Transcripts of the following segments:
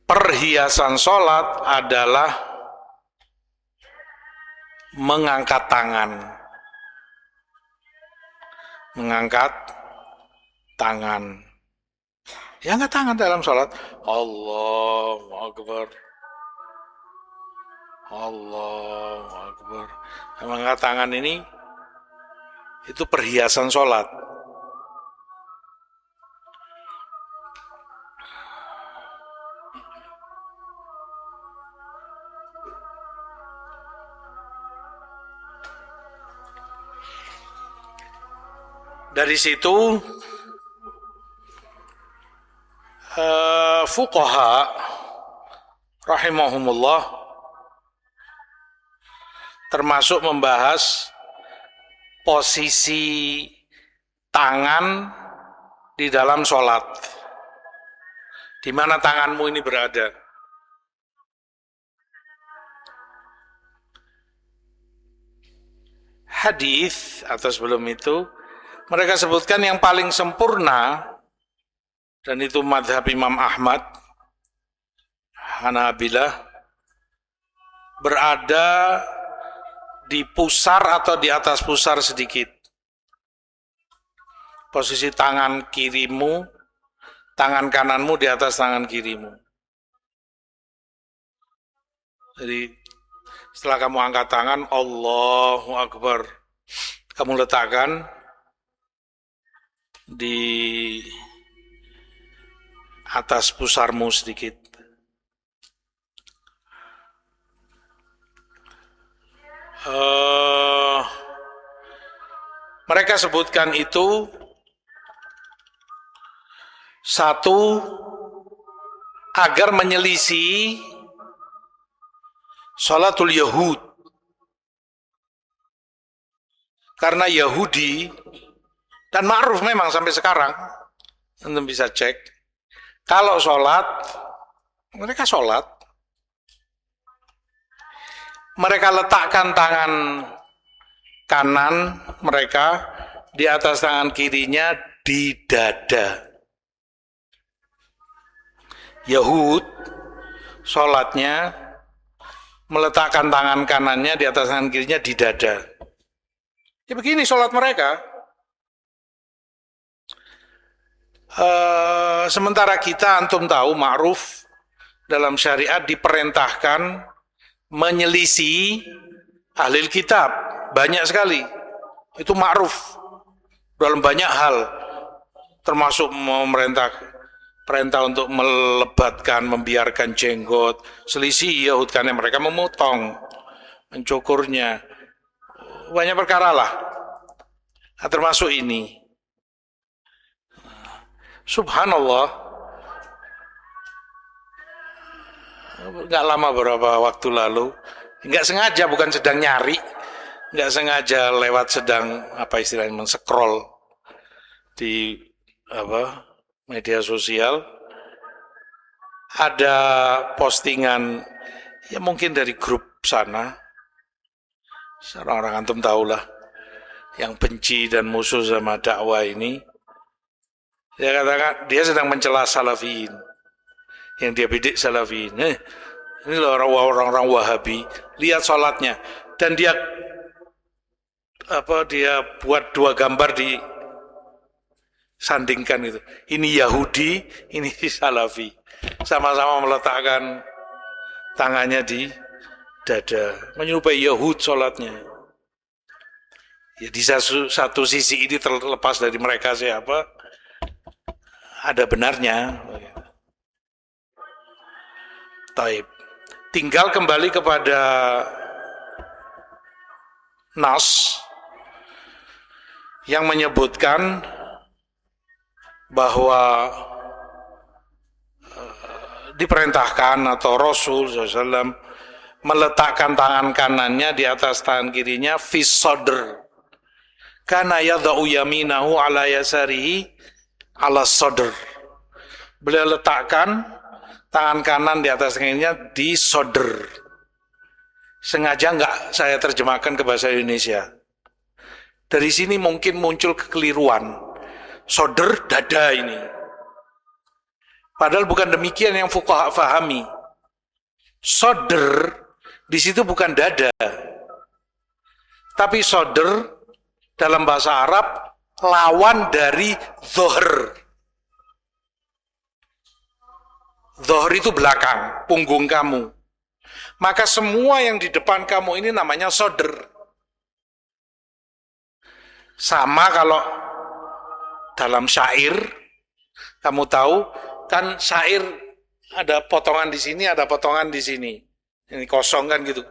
perhiasan sholat adalah mengangkat tangan. Mengangkat tangan. Ya, angkat tangan dalam sholat. Allahu Akbar. Allahu Akbar. Mengangkat tangan ini itu perhiasan sholat. Dari situ fuqaha rahimahumullah termasuk membahas posisi tangan di dalam sholat. Di mana tanganmu ini berada? Hadis atau sebelum itu mereka sebutkan yang paling sempurna, dan itu madhab Imam Ahmad, Hanabilah, berada di pusar atau di atas pusar sedikit. Posisi tangan kirimu, tangan kananmu di atas tangan kirimu. Jadi setelah kamu angkat tangan, Allahu Akbar, kamu letakkan di atas pusarmu sedikit. Mereka sebutkan itu satu, agar menyelisih sholatul Yahud. Karena Yahudi, dan ma'ruf memang sampai sekarang, Anda bisa cek, kalau sholat, mereka sholat, mereka letakkan tangan kanan mereka di atas tangan kirinya di dada. Yahud sholatnya meletakkan tangan kanannya di atas tangan kirinya di dada. Ya begini sholat mereka. Sementara kita, antum tahu, ma'ruf dalam syariat diperintahkan menyelisih ahli kitab, banyak sekali. Itu ma'ruf dalam banyak hal, termasuk perintah untuk melebatkan, membiarkan jenggot. Selisih Yahud karena mereka memotong, mencukurnya, banyak perkara lah. Nah, termasuk ini. Subhanallah, nggak lama beberapa waktu lalu, nggak sengaja, bukan sedang nyari, nggak sengaja lewat sedang apa istilahnya men-scroll di media sosial, ada postingan ya mungkin dari grup sana, orang-orang antum tahulah yang benci dan musuh sama dakwah ini. Dia katakan, dia sedang mencela salafiyin, yang dia bidik salafiyin. Ini loh orang-orang Wahabi, lihat sholatnya, dan dia buat dua gambar disandingkan itu. Ini Yahudi, ini Salafi, sama-sama meletakkan tangannya di dada, menyerupai Yahud sholatnya. Ya, di satu sisi ini terlepas dari mereka siapa, ada benarnya. Taib. Tinggal kembali kepada nas yang menyebutkan bahwa diperintahkan atau Rasul SAW meletakkan tangan kanannya di atas tangan kirinya fi sadr, kana yadha'u yaminahu ala yasarihi ala sadr. Beliau letakkan tangan kanan di atas kirinya di sadr. Sengaja enggak saya terjemahkan ke bahasa Indonesia. Dari sini mungkin muncul kekeliruan. Sadr, dada ini. Padahal bukan demikian yang fuqaha fahami. Sodr di situ bukan dada, tapi sodr dalam bahasa Arab lawan dari zohr. Zohr itu belakang, punggung kamu. Maka semua yang di depan kamu ini namanya sodr. Sama kalau dalam syair, kamu tahu kan syair ada potongan di sini, ada potongan di sini. Ini kosong kan gitu.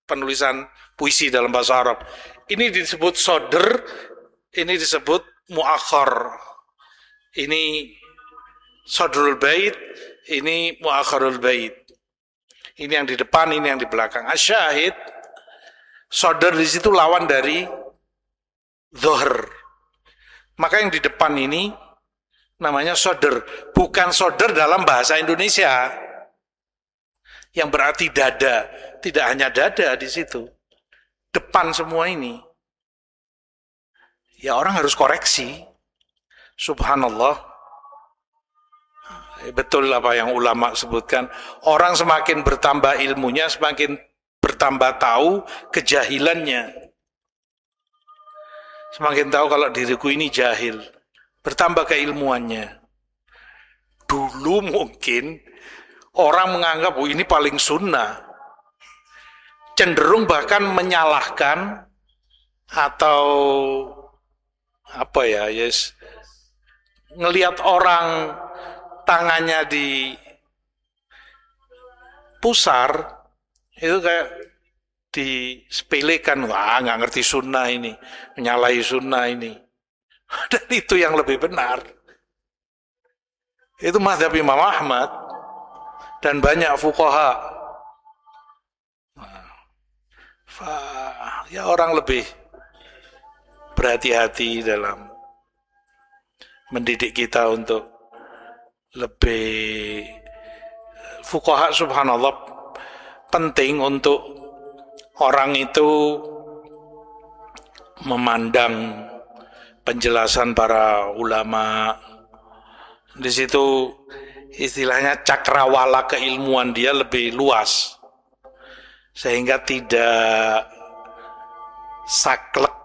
Penulisan puisi dalam bahasa Arab. Ini disebut sodr, ini disebut muakhar. Ini sodrul bait, ini muakharul bait. Ini yang di depan, ini yang di belakang. Asyahid, sodr di situ lawan dari zohr. Maka yang di depan ini namanya sodr. Bukan sodr dalam bahasa Indonesia. Yang berarti dada. Tidak hanya dada di situ. Depan semua ini. Ya orang harus koreksi. Subhanallah. Betul apa yang ulama sebutkan. Orang semakin bertambah ilmunya, semakin bertambah tahu kejahilannya. Semakin tahu kalau diriku ini jahil. Bertambah keilmuannya. Dulu mungkin orang menganggap ini paling sunnah. Cenderung bahkan menyalahkan atau apa ya, yes, ngelihat orang tangannya di pusar itu kayak disepelekan, wah nggak ngerti sunnah ini, menyalahi sunnah ini. Dan itu yang lebih benar. Itu mazhab Imam Ahmad dan banyak fuqaha. Ya orang lebih berhati-hati dalam mendidik kita untuk lebih fuqaha. Subhanallah, penting untuk orang itu memandang penjelasan para ulama. Di situ istilahnya cakrawala keilmuan dia lebih luas. Sehingga tidak saklek,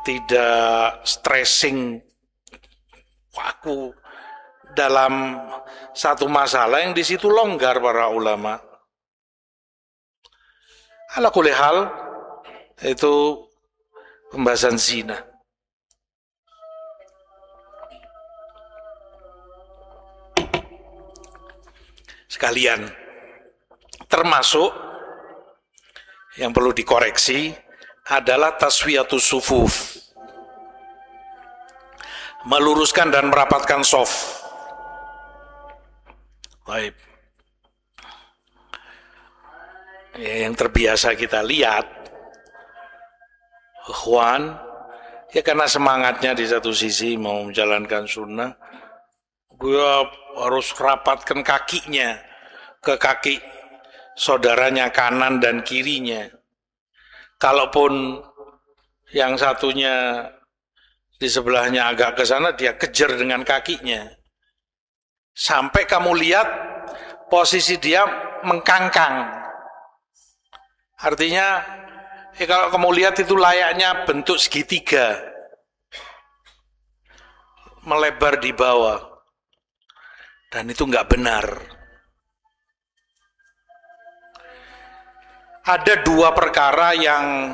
tidak stressing. Aku dalam satu masalah yang di situ longgar para ulama. Ala kulli hal, itu pembahasan zina. Sekalian, termasuk yang perlu dikoreksi adalah taswiyatus sufuf. Meluruskan dan merapatkan shaf. Baik. Ya, yang terbiasa kita lihat, ikhwan, ya karena semangatnya di satu sisi mau menjalankan sunnah, dia harus rapatkan kakinya ke kaki saudaranya kanan dan kirinya. Kalaupun yang satunya di sebelahnya agak ke sana, dia kejar dengan kakinya. Sampai kamu lihat posisi dia mengkangkang. Artinya, kalau kamu lihat itu layaknya bentuk segitiga. Melebar di bawah. Dan itu nggak benar. Ada dua perkara yang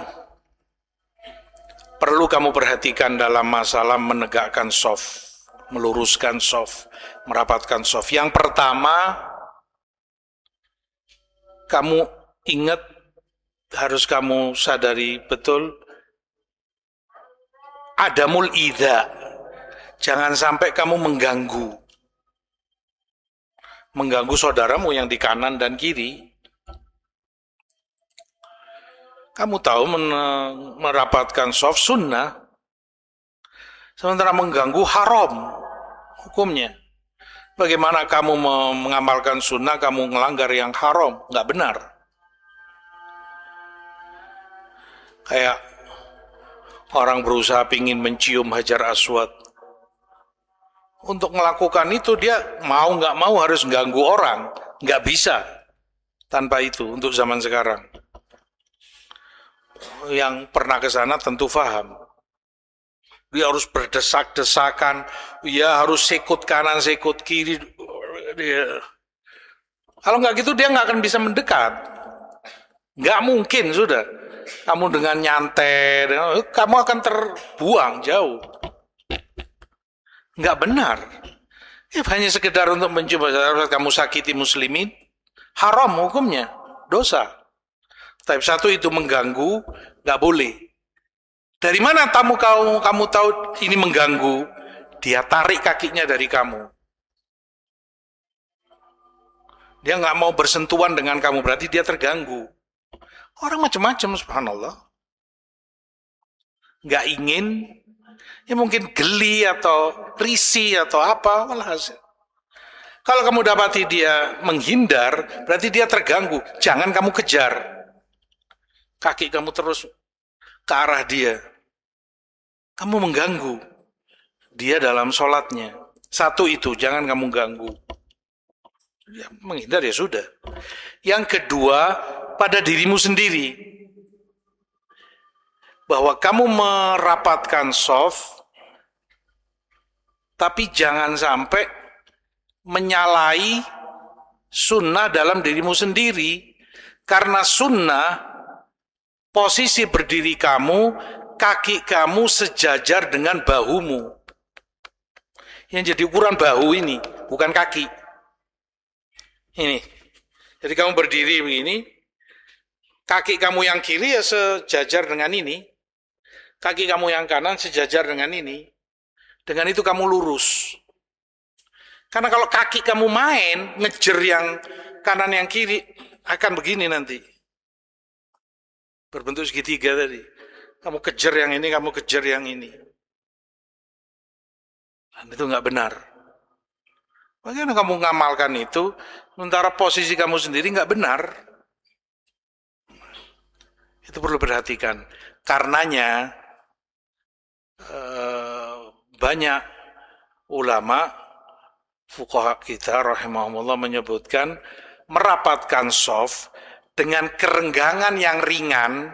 perlu kamu perhatikan dalam masalah menegakkan shaf, meluruskan shaf, merapatkan shaf. Yang pertama, kamu ingat, harus kamu sadari betul, adamul idza. Jangan sampai kamu mengganggu saudaramu yang di kanan dan kiri. Kamu tahu merapatkan shaf sunnah, sementara mengganggu haram hukumnya. Bagaimana kamu mengamalkan sunnah, kamu melanggar yang haram? Nggak benar. Kayak orang berusaha pingin mencium Hajar Aswad. untuk melakukan itu dia mau nggak mau harus ganggu orang, nggak bisa tanpa itu untuk zaman sekarang. Yang pernah ke sana tentu paham. Dia harus berdesak-desakan, dia harus sikut kanan, sikut kiri. Kalau nggak gitu dia nggak akan bisa mendekat. Nggak mungkin sudah. Kamu dengan nyantai, kamu akan terbuang jauh. Nggak benar. Ya, hanya sekedar untuk mencoba kamu sakiti muslimin, haram hukumnya, dosa. Tapi satu itu mengganggu, nggak boleh. Dari mana kamu tahu ini mengganggu? Dia tarik kakinya dari kamu. Dia nggak mau bersentuhan dengan kamu, berarti dia terganggu. Orang macam-macam, subhanallah. Nggak ingin, ya mungkin geli atau risih atau apa, walhasil. Kalau kamu dapati dia menghindar, berarti dia terganggu. Jangan kamu kejar. Kaki kamu terus ke arah dia. Kamu mengganggu dia dalam sholatnya. Satu itu, jangan kamu ganggu. Ya, menghindar ya sudah. Yang kedua, pada dirimu sendiri. Bahwa kamu merapatkan shaf, tapi jangan sampai menyalahi sunnah dalam dirimu sendiri. Karena sunnah, posisi berdiri kamu, kaki kamu sejajar dengan bahumu. Yang jadi ukuran bahu ini, bukan kaki. Ini. Jadi kamu berdiri begini, kaki kamu yang kiri ya sejajar dengan ini, kaki kamu yang kanan sejajar dengan ini. Dengan itu kamu lurus. Karena kalau kaki kamu main, ngejer yang kanan yang kiri, akan begini nanti. Berbentuk segitiga tadi. Kamu kejar yang ini, kamu kejar yang ini. Dan itu nggak benar. Bagaimana kamu ngamalkan itu, sementara posisi kamu sendiri nggak benar. Itu perlu perhatikan. Karenanya, banyak ulama, fuqaha kita, rahimahumullah menyebutkan, merapatkan shaf dengan kerenggangan yang ringan.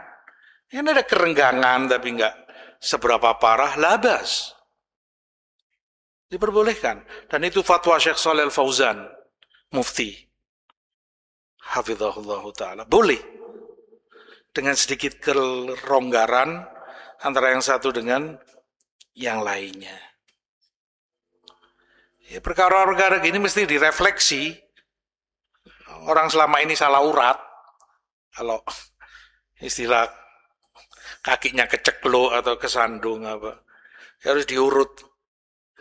Ini ada kerenggangan tapi nggak seberapa parah, labas. Diperbolehkan. Dan itu fatwa Syekh Shalih Al-Fauzan, mufti. Hafizahullah ta'ala. Boleh. Dengan sedikit kelonggaran antara yang satu dengan yang lainnya. Ya, perkara-perkara gini mesti direfleksi. Orang selama ini salah urat. Kalau istilah kakinya kecekluk atau kesandung apa, ya harus diurut,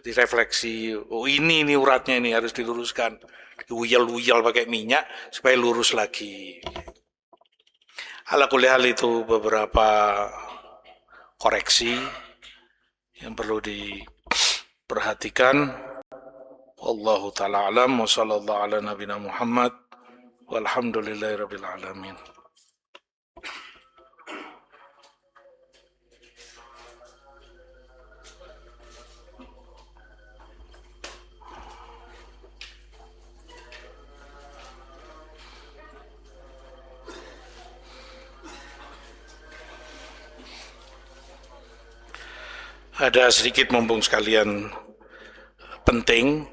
direfleksi. Oh ini uratnya ini harus diluruskan, diuyal-uyal pakai minyak supaya lurus lagi. Ala kulli hal itu beberapa koreksi yang perlu diperhatikan. Wallahu ta'ala alam wa sallallahu ala nabina Muhammad walhamdulillahi rabbil alamin. Ada sedikit mumpung sekalian penting,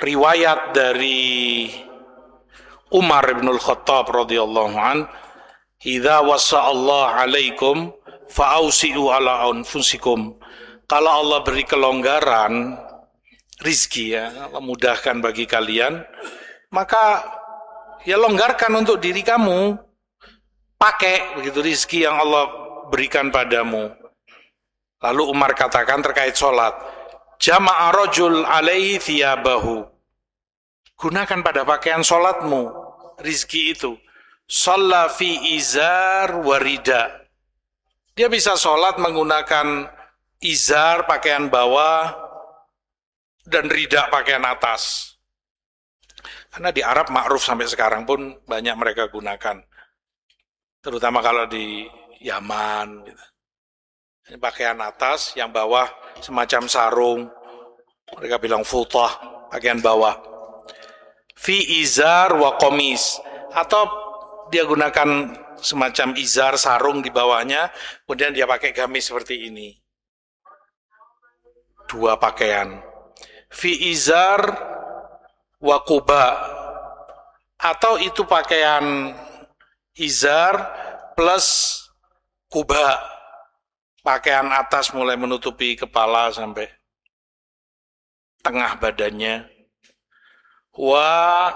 riwayat dari Umar bin Al-Khattab radhiyallahu an, "Idza wasa Allah 'alaikum fa'ausi'u 'ala anfusikum." Kalau Allah beri kelonggaran rizki, ya, Allah mudahkan bagi kalian, maka ya longgarkan untuk diri kamu. Pakai begitu rizki yang Allah berikan padamu. Lalu Umar katakan terkait sholat, jama'a rajul alaihi thiyabahu. Gunakan pada pakaian sholatmu rizki itu. Shalla fi izar warida. Dia bisa sholat menggunakan izar, pakaian bawah, dan rida, pakaian atas. Karena di Arab ma'ruf sampai sekarang pun banyak mereka gunakan. Terutama kalau di Yaman gitu. Pakaian atas, yang bawah semacam sarung, Mereka bilang futah, pakaian bawah. Fi izar wa komis, atau dia gunakan semacam izar, sarung di bawahnya, kemudian dia pakai gamis seperti ini. Dua pakaian. Fi izar wa kuba, atau itu pakaian izar plus kuba, pakaian atas mulai menutupi kepala sampai tengah badannya. Wa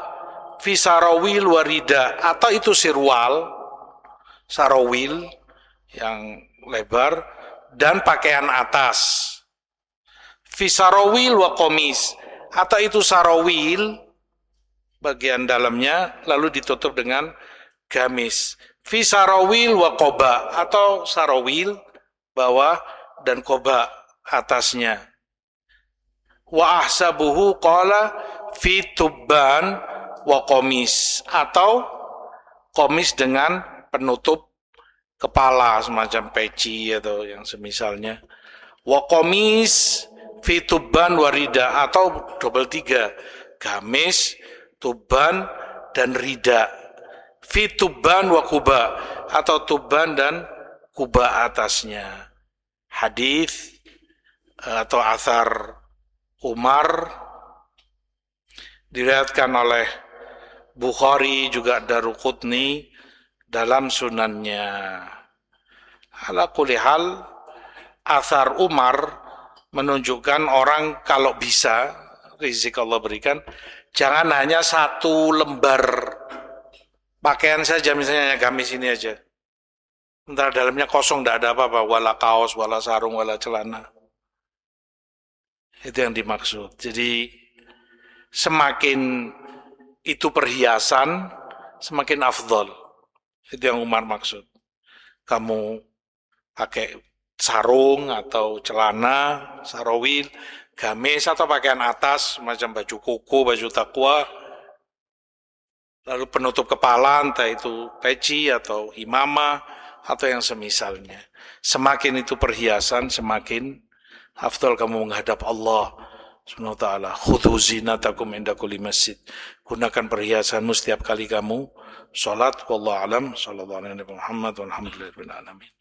fi sarawil warida, atau itu sirwal, sarawil yang lebar, dan pakaian atas. Fi sarawil wa komis, atau itu sarawil bagian dalamnya lalu ditutup dengan gamis. Fi sarawil wa koba, atau sarawil bawah dan koba atasnya. Wa ahsabuhu qala fi tubban wa komis, atau komis dengan penutup kepala semacam peci atau yang semisalnya. Wa komis fi tubban wa rida, atau double 3, gamis, tubban dan rida. Fi tubban wa kuba, atau tubban dan kuba atasnya. Hadis atau athar Umar diriwayatkan oleh Bukhari juga Daruqutni dalam sunannya. Ala kulli hal, athar Umar menunjukkan orang kalau bisa, rezeki Allah berikan, jangan hanya satu lembar pakaian saja, misalnya gamis ini aja. Sementara dalamnya kosong, tidak ada apa-apa, wala kaos, wala sarung, wala celana. Itu yang dimaksud. Jadi semakin itu perhiasan, semakin afdol. Itu yang Umar maksud. Kamu pakai sarung atau celana, sarawil, gamis, atau pakaian atas, macam baju koko, baju takwa, lalu penutup kepala, entah itu peci atau imamah, atau yang semisalnya. Semakin itu perhiasan, semakin afdal kamu menghadap Allah Subhanahu wa ta'ala. Khudhu zinatakum inda kulli masjid. Gunakan perhiasanmu setiap kali kamu sholat. Wallahu alam. Sallallahu alaihi wa sallam. Walhamdulillahirabbil alamin.